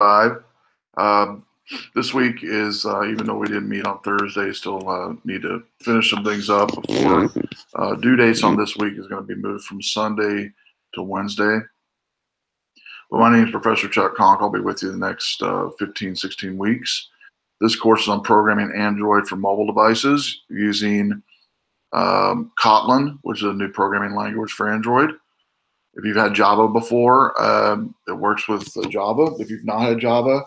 CIS245. This week is, even though we didn't meet on Thursday, still need to finish some things up before due dates on this week is going to be moved from Sunday to Wednesday. Well, my name is Professor Chuck Conk. I'll be with you the next 15, 16 weeks. This course is on programming Android for mobile devices using Kotlin, which is a new programming language for Android. If you've had Java before, it works with Java. If you've not had Java,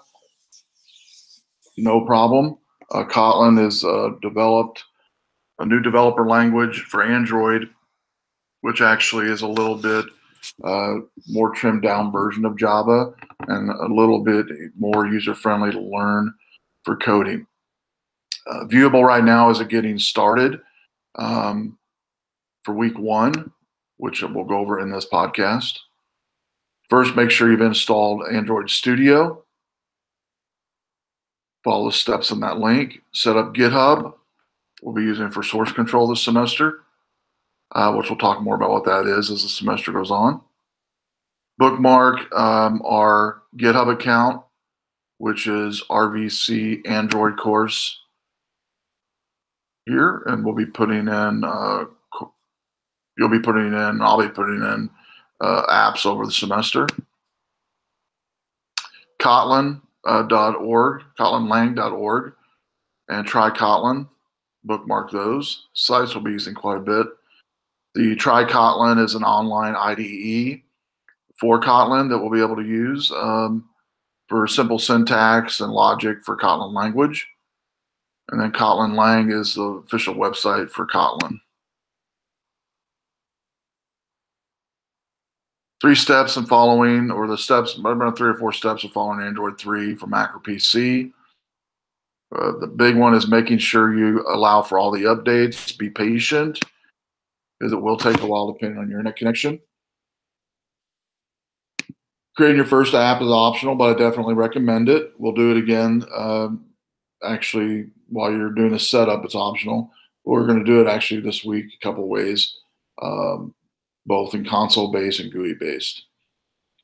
no problem. Kotlin is developed a new developer language for Android, which actually is a little bit more trimmed down version of Java and a little bit more user-friendly to learn for coding. Viewable right now is getting started for week 1, which we'll go over in this podcast. First, make sure you've installed Android Studio. Follow the steps in that link. Set up GitHub. We'll be using for source control this semester, which we'll talk more about what that is as the semester goes on. Bookmark our GitHub account, which is RVC Android course here, and we'll be putting in, you'll be putting in, I'll be putting in apps over the semester. Kotlin.org, kotlinlang.org, and try Kotlin. Bookmark those. Sites we'll be using quite a bit. The Try Kotlin is an online IDE for Kotlin that we'll be able to use for simple syntax and logic for Kotlin language. And then Kotlin Lang is the official website for Kotlin. 3 steps in following, or the steps, about 3 or 4 steps of following Android 3 for Mac or PC. The big one is making sure you allow for all the updates. Be patient, because it will take a while depending on your internet connection. Creating your first app is optional, but I definitely recommend it. We'll do it again. Actually, while you're doing the setup, it's optional. We're going to do it actually this week a couple ways, both in console-based and GUI-based.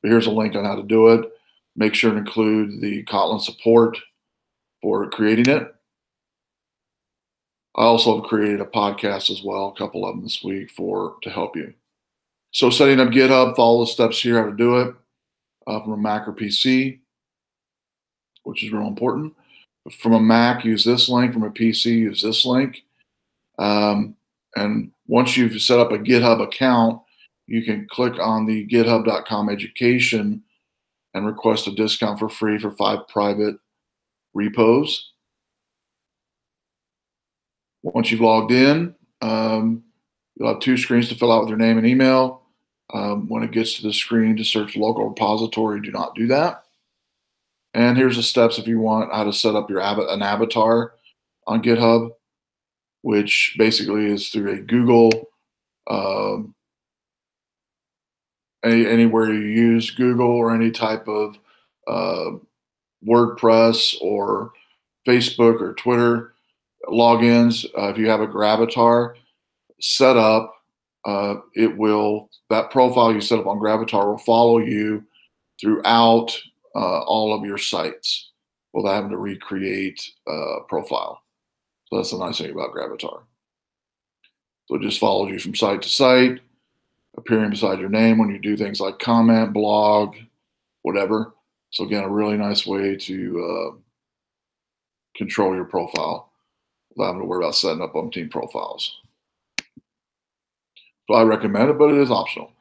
Here's a link on how to do it. Make sure to include the Kotlin support for creating it. I also have created a podcast as well, a couple of them this week to help you. So setting up GitHub, follow the steps here how to do it from a Mac or PC, which is real important. From a Mac, use this link. From a PC, use this link. And once you've set up a GitHub account, you can click on the github.com education and request a discount for free for 5 private repos. Once you've logged in, you'll have 2 screens to fill out with your name and email. When it gets to the screen to search local repository, do not do that. And here's the steps if you want how to set up an avatar on GitHub, which basically is through a Google, anywhere you use Google or any type of WordPress or Facebook or Twitter logins. If you have a Gravatar set up, that profile you set up on Gravatar will follow you throughout all of your sites without having to recreate a profile. So that's the nice thing about Gravatar. So it just follows you from site to site, appearing beside your name when you do things like comment, blog, whatever. So again, a really nice way to control your profile without having to worry about setting up umpteen profiles. So I recommend it, but it is optional.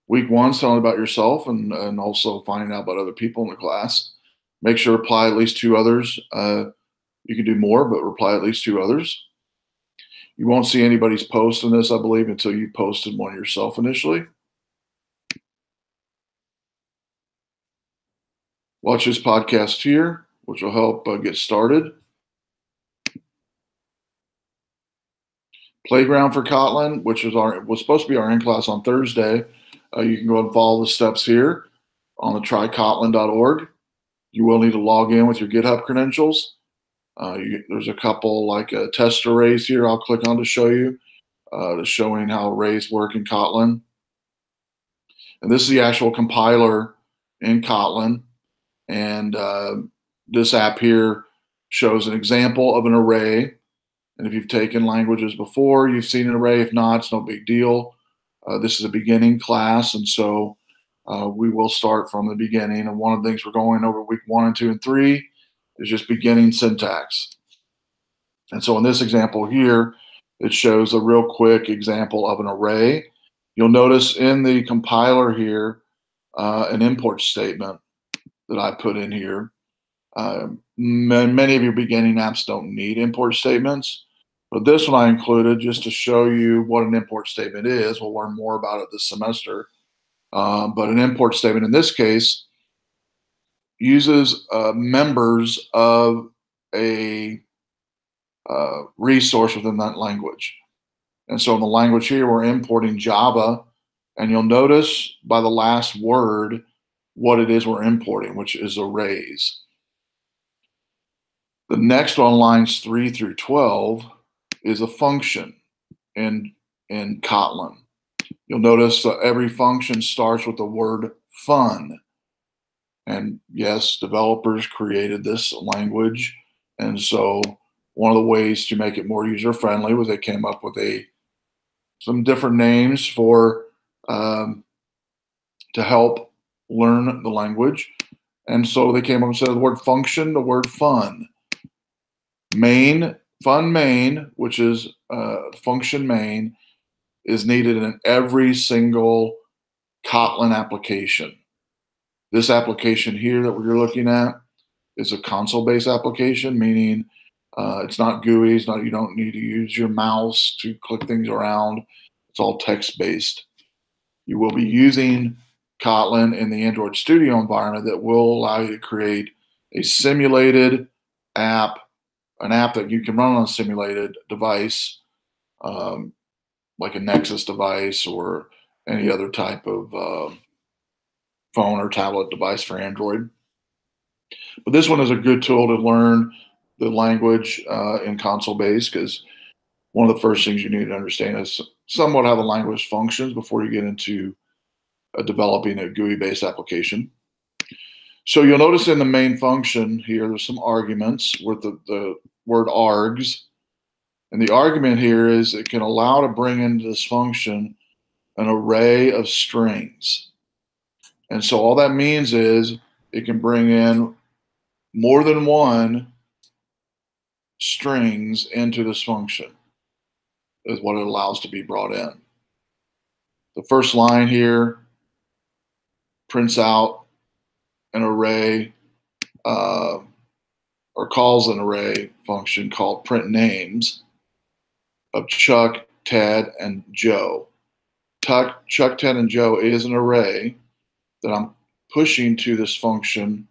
Week 1, telling about yourself and also finding out about other people in the class. Make sure to reply at least 2 others. You can do more, but reply at least 2 others. You won't see anybody's post in this, I believe, until you posted one yourself initially. Watch this podcast here, which will help get started. Playground for Kotlin, which was supposed to be our in-class on Thursday. You can go and follow the steps here on the trykotlin.org. You will need to log in with your GitHub credentials. There's a couple like test arrays here I'll click on to show you, showing how arrays work in Kotlin. And this is the actual compiler in Kotlin. And this app here shows an example of an array. And if you've taken languages before, you've seen an array. If not, it's no big deal. This is a beginning class, and so we will start from the beginning. And one of the things we're going over week 1 and 2 and 3 is just beginning syntax. And so in this example here, it shows a real quick example of an array. You'll notice in the compiler here an import statement that I put in here. Many of your beginning apps don't need import statements, but this one I included just to show you what an import statement is. We'll learn more about it this semester. But an import statement in this case uses members of a resource within that language. And so in the language here, we're importing Java, and you'll notice by the last word what it is we're importing, which is arrays. The next one, lines 3 through 12, is a function in Kotlin. You'll notice every function starts with the word fun. And yes, developers created this language. And so one of the ways to make it more user-friendly was they came up with some different names for to help learn the language. And so they came up and said the word function, the word fun. Main, fun main, which is function main, is needed in every single Kotlin application. This application here that we're looking at is a console-based application, meaning it's not GUI. You don't need to use your mouse to click things around. It's all text-based. You will be using Kotlin in the Android Studio environment that will allow you to create a simulated app, an app that you can run on a simulated device, like a Nexus device or any other type of phone or tablet device for Android. But this one is a good tool to learn the language in console-based, because one of the first things you need to understand is somewhat how the language functions before you get into developing a GUI-based application. So you'll notice in the main function here, there's some arguments with the word args. And the argument here is it can allow to bring into this function an array of strings. And so all that means is it can bring in more than one strings into this function, is what it allows to be brought in. The first line here prints out an array or calls an array function called print names of Chuck, Ted, and Joe. Chuck, Ted, and Joe is an array that I'm pushing to this function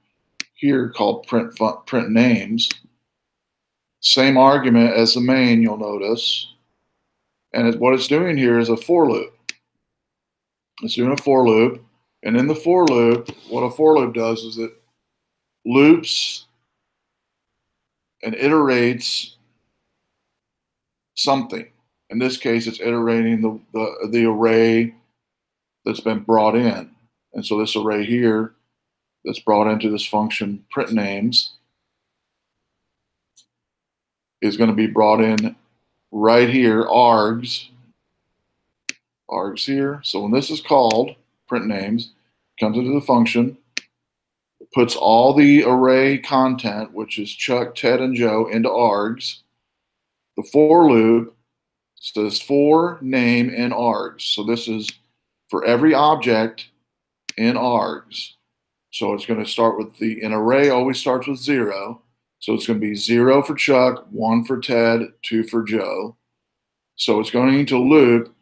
here called print names. Same argument as the main, you'll notice. And what it's doing here is a for loop. It's doing a for loop. And in the for loop, what a for loop does is it loops and iterates something. In this case, it's iterating the array that's been brought in. And so this array here that's brought into this function print names is going to be brought in right here, args here. So when this is called, print names, comes into the function, puts all the array content, which is Chuck, Ted, and Joe, into args. The for loop says for name in args. So this is for every object in args. So it's going to start with an array always starts with 0. So it's going to be 0 for Chuck, 1 for Ted, 2 for Joe. So it's going to loop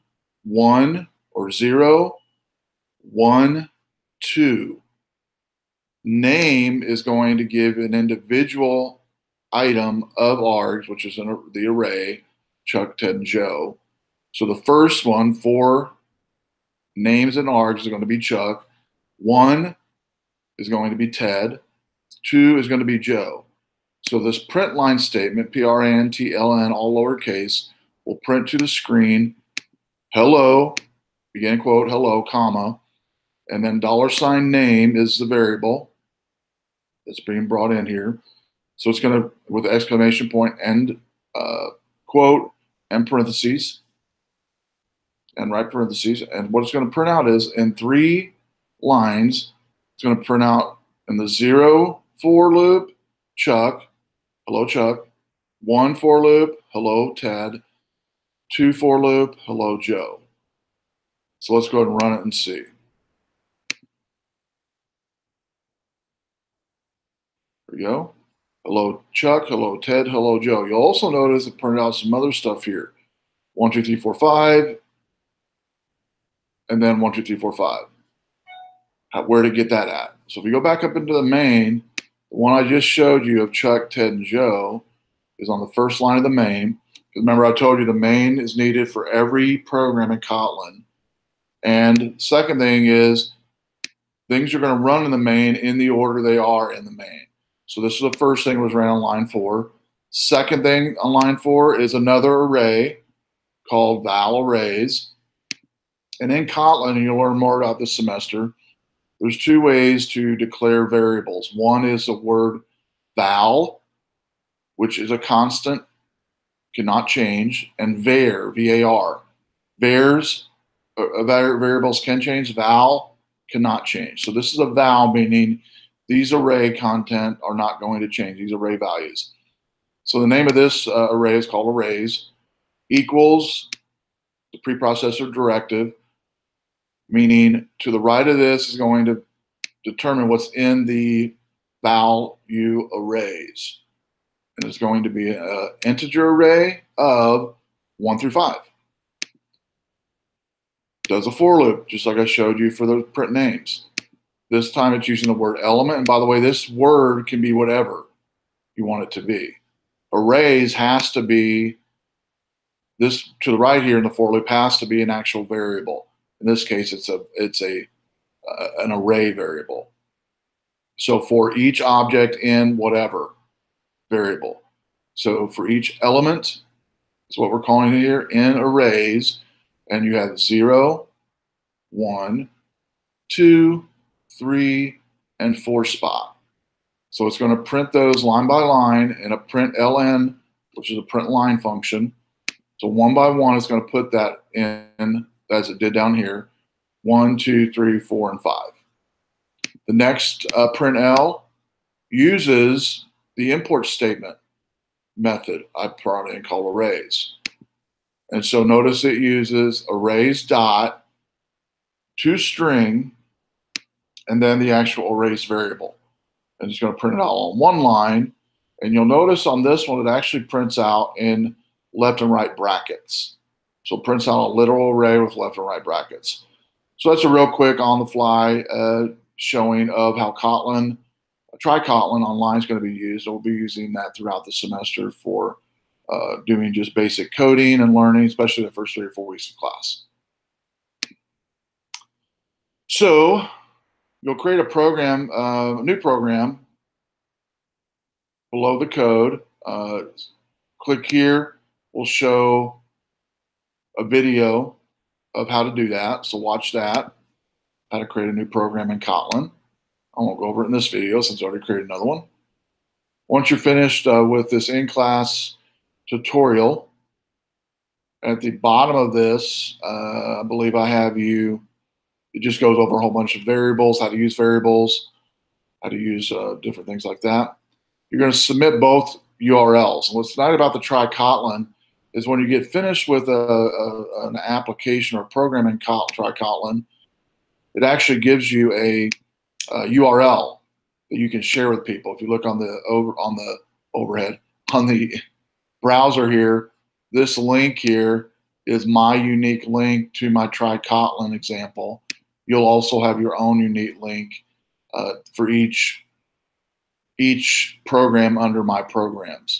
1 or 0, 1, 2. Name is going to give an individual item of args, which is the array, Chuck, Ted, and Joe. So the first one, for names in args, is going to be Chuck. 1 is going to be Ted. 2 is going to be Joe. So this print line statement, PRNTLN, all lowercase, will print to the screen, hello, begin quote, hello, comma, and then $name is the variable. that's being brought in here. So it's going to, with the exclamation point, end quote, and parentheses, and right parentheses. And what it's going to print out is in 3 lines, it's going to print out in the 0 for loop, Chuck, hello Chuck, 1 for loop, hello Ted, 2 for loop, hello Joe. So let's go ahead and run it and see. There we go. Hello Chuck, hello Ted, hello Joe. You'll also notice it printed out some other stuff here. 1, 2, 3, 4, 5, and then 1, 2, 3, 4, 5. Where to get that at? So if you go back up into the main, the one I just showed you of Chuck, Ted, and Joe is on the first line of the main. Remember, I told you the main is needed for every program in Kotlin. And second thing is things are going to run in the main in the order they are in the main. So this is the first thing that was ran on line 4. Second thing on line 4 is another array called val arrays. And in Kotlin, and you'll learn more about this semester, there's 2 ways to declare variables. One is the word val, which is a constant, cannot change, and var, V-A-R. Variables can change, val cannot change. So this is a val, meaning these array content are not going to change, these array values. So the name of this array is called arrays, equals the preprocessor directive, meaning to the right of this is going to determine what's in the value arrays. And it's going to be an integer array of 1 through 5. Does a for loop, just like I showed you for the print names. This time it's using the word element. And by the way, this word can be whatever you want it to be. Arrays has to be, this to the right here in the for loop has to be an actual variable. In this case, it's an array variable. So for each object in whatever variable. So for each element, is what we're calling it here, in arrays, and you have 0, 1, 2, 3, and 4 spot. So it's going to print those line by line in a print ln, which is a print line function. So 1 by 1, it's going to put that in as it did down here. 1, 2, 3, 4, and 5. The next print L uses the import statement method I brought in called arrays. And so notice it uses arrays dot toString and then the actual arrays variable. And it's going to print it out on one line. And you'll notice on this one, it actually prints out in left and right brackets. So it prints out a literal array with left and right brackets. So that's a real quick on the fly showing of how Kotlin, Kotlin online is going to be used. We'll be using that throughout the semester for doing just basic coding and learning, especially the first 3 or 4 weeks of class. So you'll create a program, a new program below the code. Click here, we'll show a video of how to do that. So watch that, how to create a new program in Kotlin. I won't go over it in this video since I already created another one. Once you're finished with this in-class tutorial, at the bottom of this, I believe I have you, it just goes over a whole bunch of variables, how to use variables, how to use different things like that. You're going to submit both URLs. And what's nice about the Try Kotlin is when you get finished with an application or program in Try Kotlin, it actually gives you a URL that you can share with people. If you look on the overhead, on the browser here, this link here is my unique link to my Try Kotlin example. You'll also have your own unique link for each program under my programs.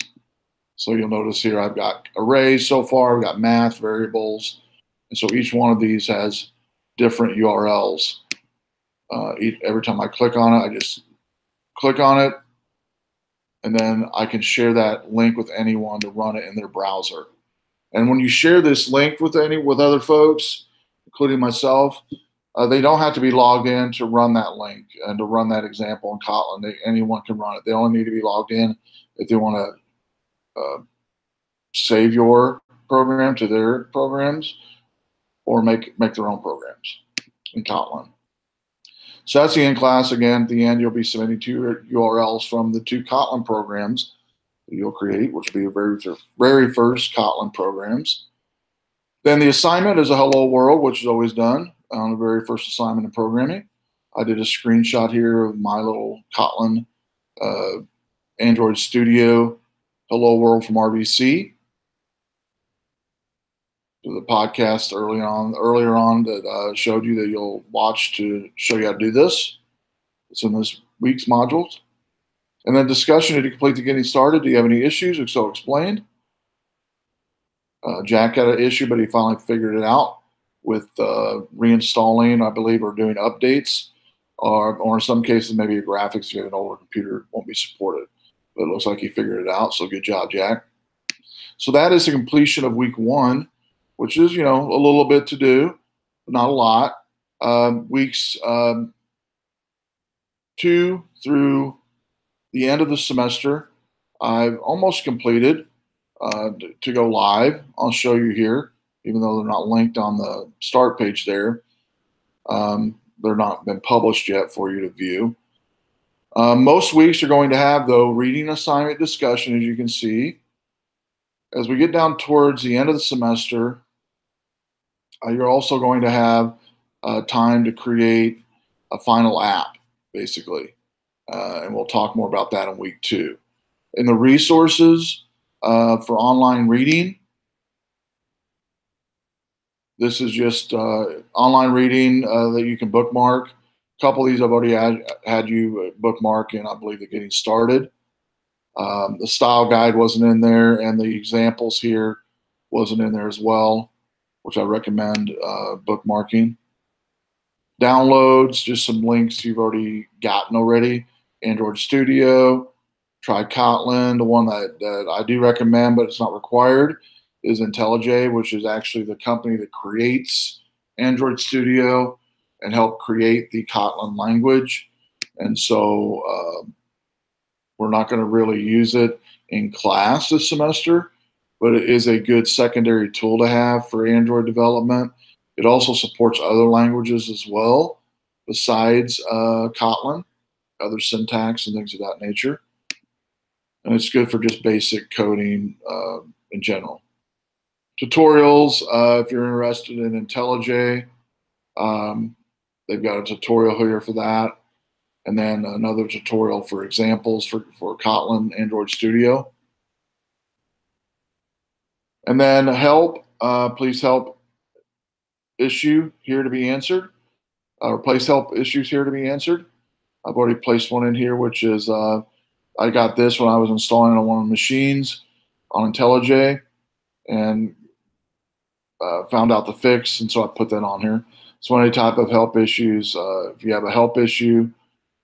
So you'll notice here I've got arrays so far, I've got math, variables, and so each one of these has different URLs. Every time I click on it, I just click on it, and then I can share that link with anyone to run it in their browser. And when you share this link with other folks, including myself, They don't have to be logged in to run that link and to run that example in Kotlin. Anyone can run it. They only need to be logged in if they want to save your program to their programs or make their own programs in Kotlin. So that's the end class. Again, at the end, you'll be submitting 2 URLs from the 2 Kotlin programs that you'll create, which will be your very first Kotlin programs. Then the assignment is a hello world, which is always done on the very first assignment in programming. I did a screenshot here of my little Kotlin Android Studio hello world from RBC. The podcast earlier on that showed you that you'll watch to show you how to do this. It's in this week's modules. And then discussion, did you complete the getting started? Do you have any issues? So explained. Jack had an issue, but he finally figured it out with reinstalling, I believe, or doing updates, or in some cases, maybe a graphics if you have an older computer won't be supported. But it looks like he figured it out, so good job, Jack. So that is the completion of week 1, which is, a little bit to do, but not a lot. Weeks 2 through the end of the semester, I've almost completed to go live. I'll show you here, even though they're not linked on the start page there. They're not been published yet for you to view. Most weeks are going to have, though, reading assignment discussion, as you can see. As we get down towards the end of the semester, you're also going to have time to create a final app, basically. And we'll talk more about that in week 2. In the resources for online reading, this is just online reading that you can bookmark. A couple of these I've already had you bookmark in, I believe, the getting started. The style guide wasn't in there, and the examples here wasn't in there as well, which I recommend bookmarking. Downloads, just some links you've already gotten already. Android Studio, try Kotlin. The one that I do recommend, but it's not required, is IntelliJ, which is actually the company that creates Android Studio and helped create the Kotlin language. And so we're not going to really use it in class this semester, but it is a good secondary tool to have for Android development. It also supports other languages as well, besides Kotlin, other syntax and things of that nature. And it's good for just basic coding in general. Tutorials, if you're interested in IntelliJ, they've got a tutorial here for that. And then another tutorial for examples for Kotlin Android Studio. And then help, please help issue here to be answered, or place help issues here to be answered. I've already placed one in here, which is I got this when I was installing on one of the machines on IntelliJ and found out the fix, and so I put that on here. So any type of help issues, if you have a help issue,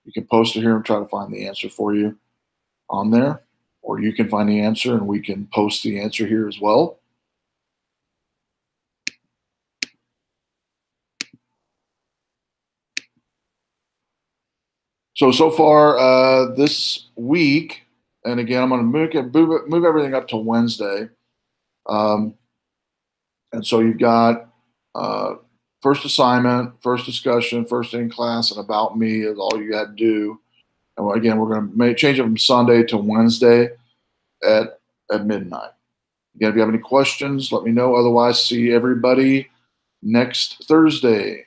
you can post it here and try to find the answer for you on there, or you can find the answer and we can post the answer here as well. So far this week, and again, I'm going to move everything up to Wednesday. And so you've got first assignment, first discussion, first in class, and about me is all you got to do. And again, we're going to change it from Sunday to Wednesday at midnight. Again, if you have any questions, let me know. Otherwise, see everybody next Thursday.